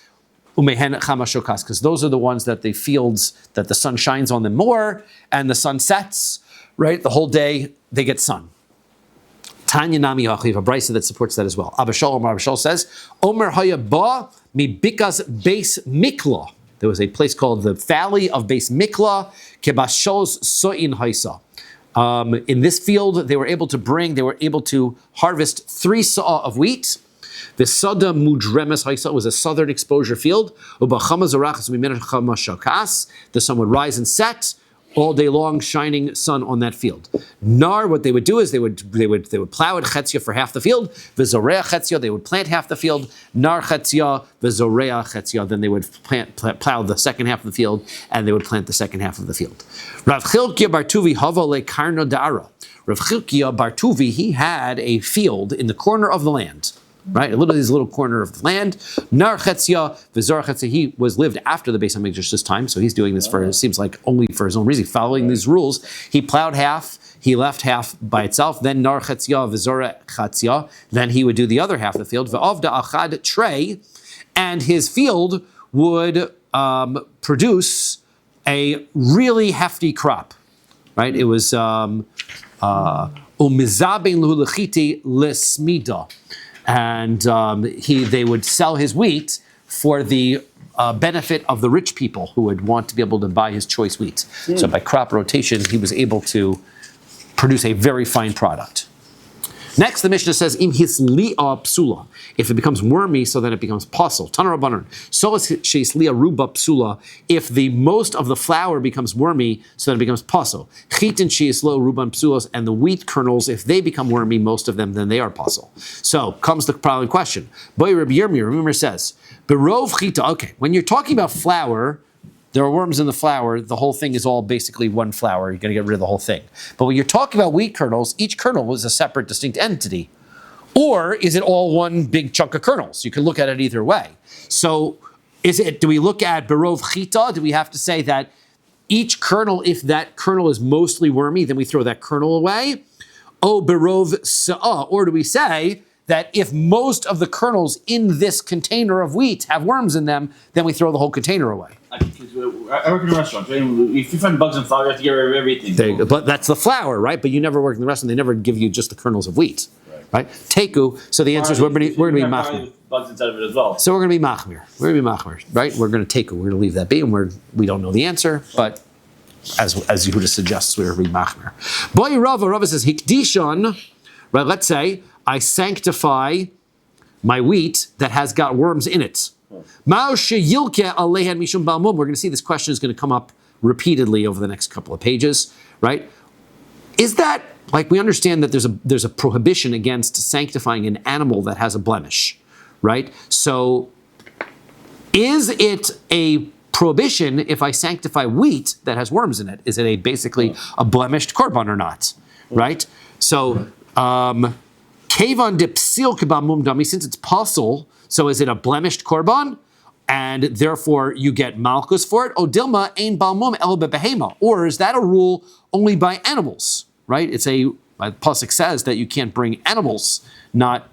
umehen chama shokas, because those are the ones that the fields that the sun shines on them more, and the sun sets, right? The whole day they get sun. Tanya Nami Achiv, a brisa that supports that as well. Abba Shal says, Omer Haya Ba mi Bikas Beis Mikla. There was a place called the Valley of Beis Mikla, Kebashos So'in Haisa. In this field, they were able to harvest 3 saw of wheat. The Sada Mudremes Haisa was a southern exposure field. Ubachama Zarachas Mimenachama Shakas. The sun would rise and set all day long, shining sun on that field. Nar, what they would do is they would plow it chetzia for half the field. V'zorea chetzia, they would plant half the field. Nar chetzia, v'zorea chetzia, then they would plow the second half of the field, and they would plant the second half of the field. Rav Chilkiah bar Tuvi hava lekarno da'ara. Rav Chilkiah bar Tuvi, he had a field in the corner of the land. Right, this little corner of the land. Nar chetzia, v'zor chetzia. He lived after the Beis Hamikdash's time, so he's doing this it seems like only for his own reason, following these rules. He plowed half, he left half by itself. Then nar chetzia, v'zor chetzia. Then he would do the other half of the field. V'avda achad trey, and his field would produce a really hefty crop. Right, it was umizaben luhulechiti lesmida. And they would sell his wheat for the benefit of the rich people who would want to be able to buy his choice wheat. So by crop rotation, he was able to produce a very fine product. Next, the Mishnah says, Im hisli'a psula. If it becomes wormy, so then it becomes pasul. Tana Rabbanan. So is sheisli'a ruba psula. If the most of the flour becomes wormy, so then it becomes pasul. Chitin sheislo ruban psulos, and the wheat kernels, if they become wormy, most of them, then they are pasul. So comes the following question. Boy Rabbi Yirmiyah says, Berov chita. Okay, when you're talking about flour, there are worms in the flour. The whole thing is all basically one flour. You're going to get rid of the whole thing. But when you're talking about wheat kernels, each kernel is a separate, distinct entity. Or is it all one big chunk of kernels? You can look at it either way. So do we look at berov chita? Do we have to say that each kernel, if that kernel is mostly wormy, then we throw that kernel away? O berov sa'ah. Or do we say that if most of the kernels in this container of wheat have worms in them, then we throw the whole container away? I work in a restaurant. If you find bugs in flour, you have to get rid of everything. There you go. But that's the flour, right? But you never work in the restaurant. They never give you just the kernels of wheat, right? Teku. So the answer is we're going to be machmir. Bugs inside of it as well. So we're going to be machmir. We're going to be machmir, right? We're going to teku. We're going to leave that be, and we don't know the answer, but as Yehuda suggests, we're going to be machmir. Boy Rava says hikdishon. Right? Let's say I sanctify my wheat that has got worms in it. We're going to see this question is going to come up repeatedly over the next couple of pages, right? Is that, like, we understand that there's a prohibition against sanctifying an animal that has a blemish, right? So is it a prohibition if I sanctify wheat that has worms in it? Is it basically a blemished korban or not, right? So, Kevan de psil kebamum dami, since it's pasul, so is it a blemished korban, and therefore you get malchus for it? O dilma ein balmum el bebehema, or is that a rule only by animals? Right? Pasuk says that you can't bring animals, not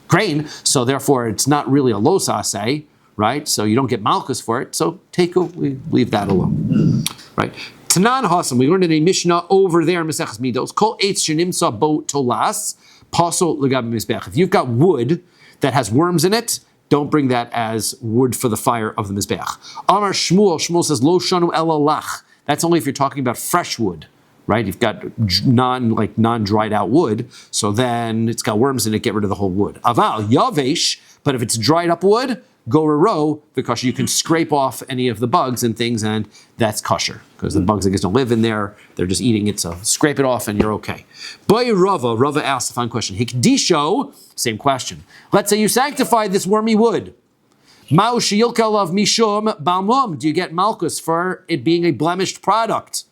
grain, so therefore it's not really a los aseh, right? So you don't get malchus for it. So we leave that alone, right? Tanan Hasan, we learned in a Mishnah over there in Maseches Midos. Kol eitz shenimsa bo tolas pasul legab mizbech. If you've got wood that has worms in it, don't bring that as wood for the fire of the mizbech. Amar Shmuel says lo shanu ela lach. That's only if you're talking about fresh wood, right? You've got non-dried out wood, so then it's got worms in it. Get rid of the whole wood. Aval yavesh, but if it's dried up wood, gorero, because you can scrape off any of the bugs and things, and that's kosher because the bugs, I guess, don't live in there. They're just eating it, so scrape it off and you're okay. Boy, Rava asked a fine question. Hikdisho, same question. Let's say you sanctify this wormy wood. Ma'u sheyilkel of mishum balmum. Do you get malchus for it being a blemished product?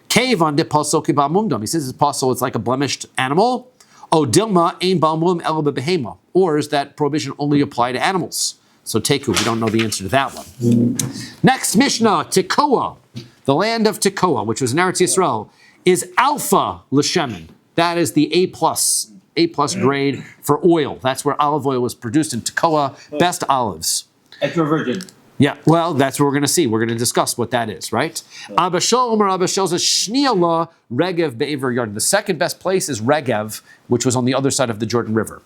Cave on de pasol ki balmumdam. He says it's possible it's like a blemished animal. Oh, dilma ein balmum el behema. Or is that prohibition only apply to animals? So teku, we don't know the answer to that one. Next Mishnah, Tekoa. The land of Tekoa, which was in Eretz Yisrael, is alpha l'shemen. That is the A plus grade for oil. That's where olive oil was produced in Tekoa. Best olives. Extra virgin. Yeah, well, that's what we're going to see. We're going to discuss what that is, right? Abba Shol says, Shniala Regev Be'ever Yarden. The second best place is Regev, which was on the other side of the Jordan River.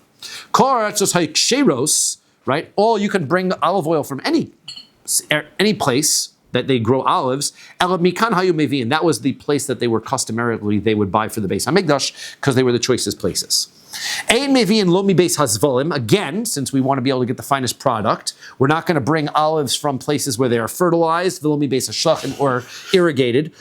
Right? All you can bring olive oil from any place that they grow olives. And that was the place that they were customarily they would buy for the Beis Hamikdash because they were the choicest places. Again, since we want to be able to get the finest product, we're not going to bring olives from places where they are fertilized, or irrigated.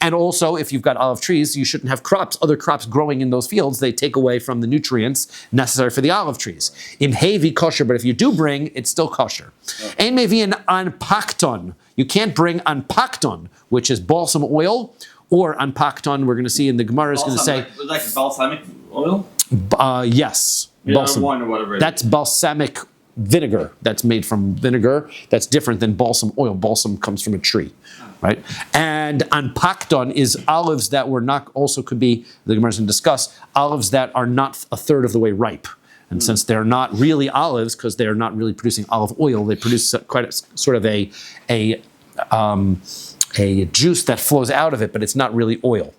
And also, if you've got olive trees, you shouldn't have other crops growing in those fields. They take away from the nutrients necessary for the olive trees. Imhevi kosher, but if you do bring, it's still kosher. Ein mevi'in anpakton. You can't bring anpakton, which is balsam oil, or anpakton, we're going to see in the Gemara is going to say... Like balsamic oil? Yes. Balsam. Wine or whatever. That's balsamic vinegar. That's made from vinegar. That's different than balsam oil. Balsam comes from a tree, right? And anpakton is olives that were not, also could be, the Gemara is going to discuss, olives that are not a third of the way ripe. And since they're not really olives, because they're not really producing olive oil, they produce quite a, sort of a juice that flows out of it, but it's not really oil.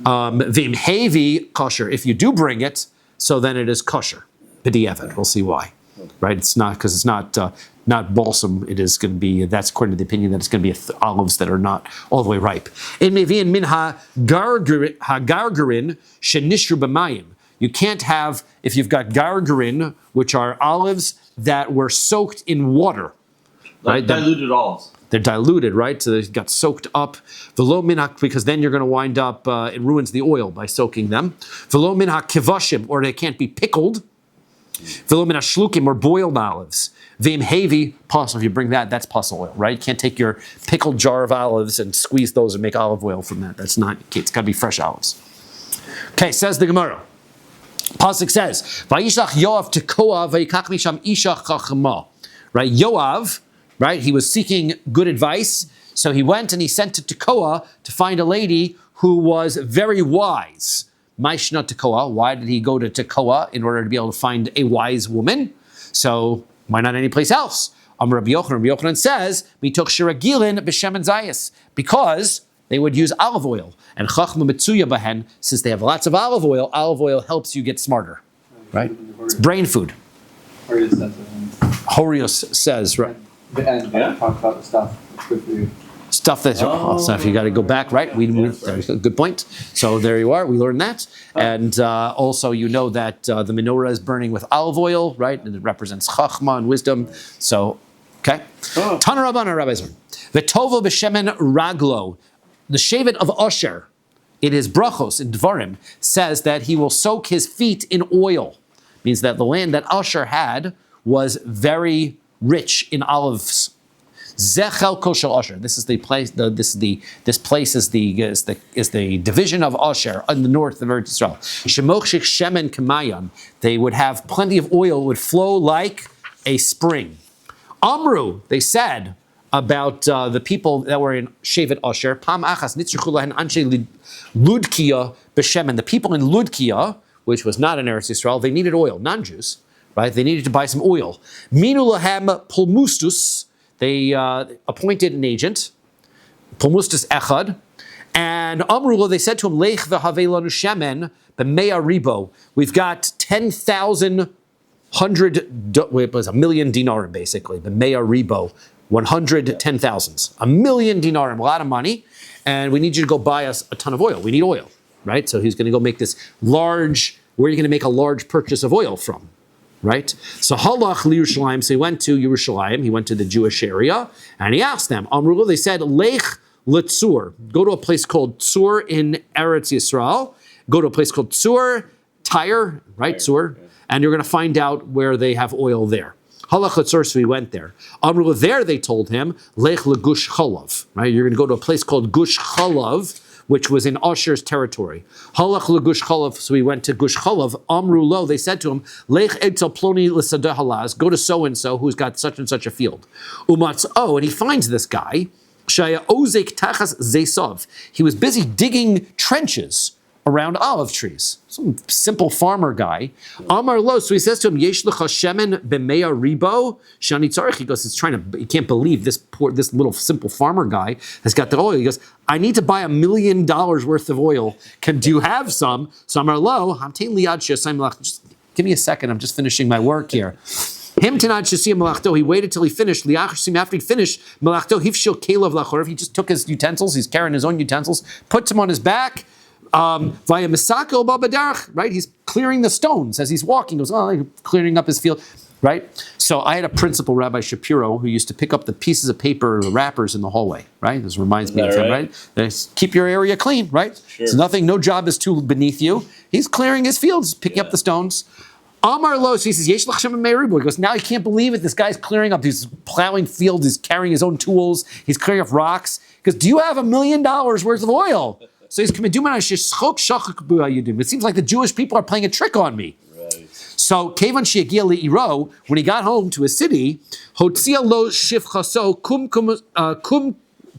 Vimhevi kosher. If you do bring it, so then it is kosher. B'di'evet. We'll see why. Right? It's not because it's not balsam. It is going to be. That's according to the opinion that it's going to be olives that are not all the way ripe. In mevi'in min hagargarin shenishru b'mayim. You can't have, if you've got gargarin, which are olives that were soaked in water. Like diluted olives. They're diluted, right? So they got soaked up. V'lo minhak, because then you're going to wind up, it ruins the oil by soaking them. V'lo minhak kivashim, or they can't be pickled. V'lo minhak shlukim, or boiled olives. V'im hevi, pasul, if you bring that, that's pasul oil, right? You can't take your pickled jar of olives and squeeze those and make olive oil from that. That's not, it's got to be fresh olives. Okay, says the Gemara. Pasuk says, Vayishlach Yoav Tekoa vayikach misham isha chachma. Right, Yoav, right? He was seeking good advice, so he went and he sent to Tekoa to find a lady who was very wise. Maishna Tekoa. Why did he go to Tekoa? In order to be able to find a wise woman. So why not any place else? Rabbi Yochanan says, "Mitoch shiragilin b'shemen zayis," because they would use olive oil. And chachma mitzuya bahen, since they have lots of olive oil helps you get smarter, right? It's brain food. Horius says, right? The end, talk about the stuff that's good for you. Stuff that's so if you got to go back, right? Good point. So there you are. We learned that, and also you know that the menorah is burning with olive oil, right? And it represents chachma and wisdom. So, okay. Tana Rabbana Rabbi Zon. V'tovo b'shemen raglo. The Shevet of Asher, in his brachos, in Dvarim, says that he will soak his feet in oil. Means that the land that Asher had was very rich in olives. Zechel koshel Asher. This is the place. This place is the division of Asher in the north of Eretz Yisrael. Shemochshik shemen kemayan. They would have plenty of oil. Would flow like a spring. Amru. They said about the people that were in Shevet Asher. Pam achas nitzruchu lahen anshe Ludkia b'shemen. The people in Ludkia, which was not in Eretz Yisrael, they needed oil. Non-Jews, right? They needed to buy some oil. Minu lahem pulmustus. They appointed an agent, pulmustus echad, and Amrullah, they said to him, Lech v'havei lanu shemen b'mea ribo. We've got 10,000 it was a million dinarim basically, b'mea ribo. 110,000s, a million dinarim, a lot of money, and we need you to go buy us a ton of oil. We need oil, right? So he's going to go make this large, where are you going to make a large purchase of oil from? right? So halach liYerushalayim. So he went to Yerushalayim. He went to the Jewish area, and he asked them. Amru, they said, lech letzur. Go to a place called Tzur in Eretz Yisrael. Go to a place called Tzur, Tyre, right? Tzur, and you're going to find out where they have oil there. Halach letzur. So he went there. Amru, there they told him, lech leGush Chalav. Right? You're going to go to a place called Gush Chalav, which was in Asher's territory. Halach leGush Chalav, so he went to Gush Chalav. Amru lo, they said to him, Lech etzel ploni l'sadeh halaz, go to so-and-so who's got such and such a field. And he finds this guy, Shaya ozek tachas zeisov. He was busy digging trenches around olive trees. Some simple farmer guy. Amar lo, so he says to him, Yesh lecha shemen b'meya ribo shani tzarich. He goes, he can't believe this little simple farmer guy has got the oil. He goes, I need to buy $1 million worth of oil. Do you have some? So Amar lo, hamtein liyad she'asayim melach. Just give me a second, I'm just finishing my work here. Him tenad shesiyam melachto. He waited till he finished. After he finished melachto, hifshil kelav lachorv. He just took his utensils. He's carrying his own utensils. Puts them on his back. Via Misako Babadarach, right? He's clearing the stones as he's walking. He goes, clearing up his field, right? So I had a principal, Rabbi Shapiro, who used to pick up the pieces of paper, the wrappers in the hallway, right? This reminds me of him, right? Keep your area clean, right? Sure. So no job is too beneath you. He's clearing his fields, picking up the stones. Amar lo, so he says, Yesh l'chem me'eribo. He goes, now he can't believe it. This guy's clearing up, he's plowing fields, he's carrying his own tools, he's clearing up rocks. He goes, do you have $1 million worth of oil? So he's coming. It seems like the Jewish people are playing a trick on me. Right. So Kevan Sheagia Le'iro, when he got home to his city, Hotzia lo shivchaso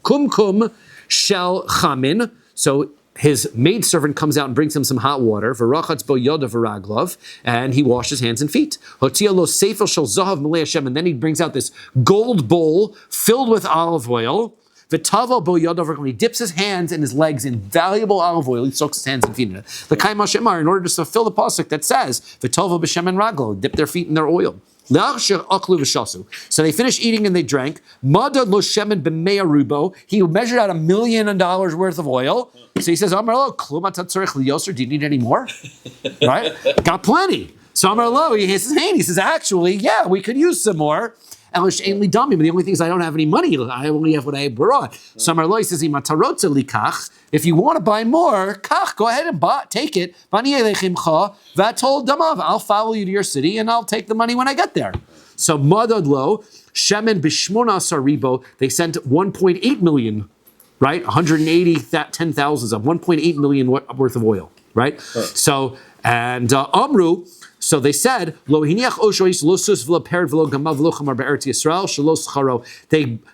kumkum shel chamin. So his maidservant comes out and brings him some hot water, v'rachatz bo yoda v'raglov, and he washes hands and feet. Hotzia lo seifel shel zahav malei Hashem, and then he brings out this gold bowl filled with olive oil. V'tavo bo yodav, when he dips his hands and his legs in valuable olive oil, he soaks his hands and feet in it. The kaim hashemar, in order to fulfill the pasuk that says v'tavo b'shem and raglo, dip their feet in their oil. So they finished eating and they drank. Madad lo shemen b'meya rubo. He measured out $1 million worth of oil. So he says, Amar lo, klum atat tzarich liyoser. Do you need any more? Right? Got plenty. So Amar lo, he hits his hand. He says, actually, yeah, we could use some more. Elish ain't dummy, but the only thing is I don't have any money. I only have what I brought. So Amar lo, he says, if you want to buy more, kach, go ahead and take it. I'll follow you to your city and I'll take the money when I get there. So madad lo, shemen b'shmona saribo, they sent 1.8 million, right? 180,000 of 1.8 million worth of oil, right? So, and Amru, so they said, they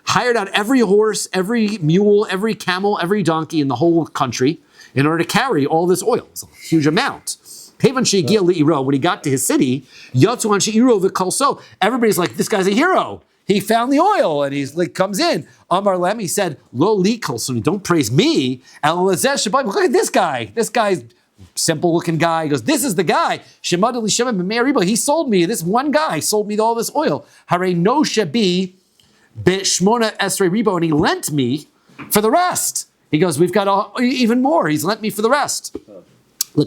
hired out every horse, every mule, every camel, every donkey in the whole country in order to carry all this oil. It's a huge amount. When he got to his city, everybody's like, this guy's a hero. He found the oil, and he's like, comes in. Amar Lem, he said, Lo li so don't praise me. Look at this guy. This guy's simple looking guy. He goes, this is the guy. He sold me. This one guy sold me all this oil. Hare no shebi b'shmona esrei ribo, and he lent me for the rest. He goes, we've got even more. He's lent me for the rest. As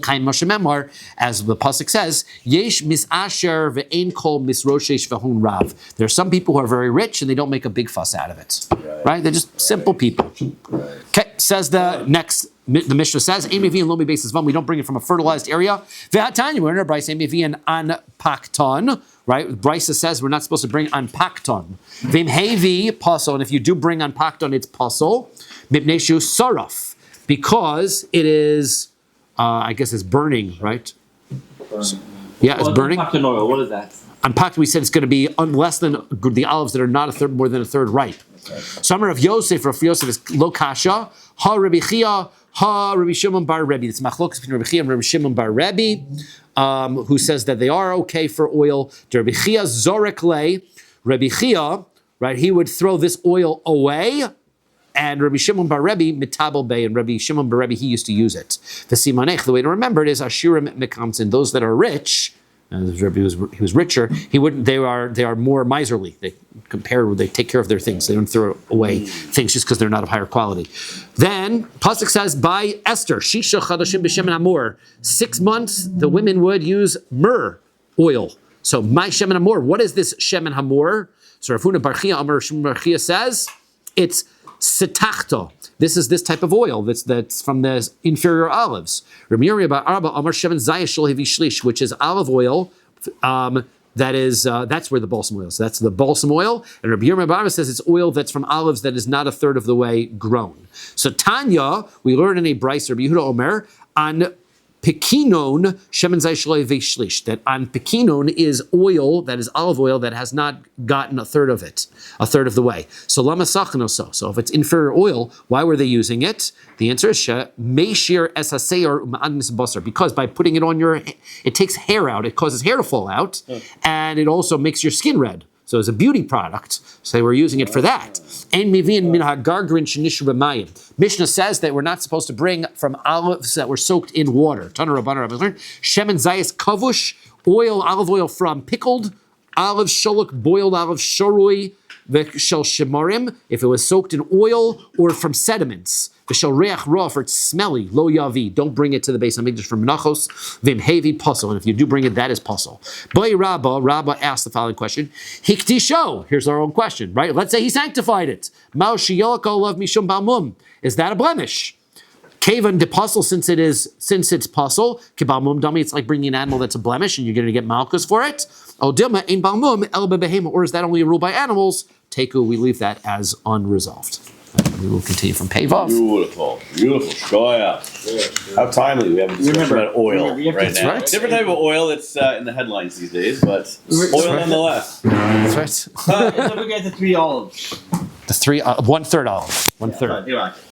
the pasuk says, Yesh misasher ve'ein kol misroshesh v'hun rav. There are some people who are very rich and they don't make a big fuss out of it. Right? They're just simple people. Okay, says the next. The Mishnah says, we don't bring it from a fertilized area. We're in a Brisa anpakton, right? Brisa says we're not supposed to bring anpakton. And if you do bring anpakton, it's pasol. Mipneshu saraf, because it is, I guess it's burning, right? Yeah, it's burning. Anpakton oil, what is that? Anpakton, we said it's going to be less than the olives that are not more than a third ripe. Summer of Yosef, Rav Yosef is lo kasha, ha Rabbi Chia, ha Rabbi Shimon bar Rebbe. It's machlokas between Rabbi Chia and Rabbi Shimon bar Rebbe, who says that they are okay for oil. Rabbi Chia zorek le, Rabbi Chia, right? He would throw this oil away, and Rabbi Shimon bar Rebbe mitabel bay, and Rabbi Shimon bar Rebbe he used to use it. The simanech, the way to remember it is ashirim mekamtzin. Those that are rich. He was richer. He wouldn't. They are more miserly. They take care of their things. They don't throw away things just because they're not of higher quality. Then pasuk says by Esther, Shisha chadashim b'shemen amur. 6 months the women would use myrrh oil So my shemen hamor. What is this shemen hamor? So Rav Huna bar Chia Amar Shmuel bar Chia says it's setachto. This is this type of oil that's from the inferior olives. Rabbi Yirmiyah bar Arba Amar shemen zayis shel hevi shlish, which is olive oil. That's where the balsam oil is. That's the balsam oil. And Rabbi Yirmiyah bar Arba says it's oil that's from olives that is not a third of the way grown. So Tanya, we learn in a brayso, Rabbi Yehuda Omer, on Pekinon, shemen zayis shel hevi shlish, that on Pekinon is oil, that is olive oil, that has not gotten a third of the way. So lama sachanoso. So if it's inferior oil, why were they using it? The answer is meishir es haseir u'ma'admis basar, because by putting it on it takes hair out, it causes hair to fall out, and it also makes your skin red. So it's a beauty product. So they were using it for that. Mishnah says that we're not supposed to bring from olives that were soaked in water. Shemen zayis kavush, olive oil from pickled olive, sholok, boiled olive, shorui, v'shel shemarim, if it was soaked in oil, or from sediments. V'shel reach ra, if it's smelly, lo yavi, don't bring it to the base of Mikdash from Menachos, v'im hevi puzzle, and if you do bring it, that is puzzle. Boy Rabba asked the following question, hiktisho, here's our own question, right? Let's say he sanctified it. Mao shiyolako love mishum balmum, is that a blemish? Kavan de puzzle, since it's puzzle, kibalmum dummy, it's like bringing an animal that's a blemish and you're going to get malchus for it. Odilma ein balmum el bebehema, or is that only a rule by animals? Teku, we leave that as unresolved. We will continue from Pevav. Beautiful. Shkoya. How timely we have a discussion about oil right now. Right. Different type of oil that's in the headlines these days, but oil nonetheless. That's right. Don't forget the 3 olives. The 1/3 olive. 1/3. Yeah,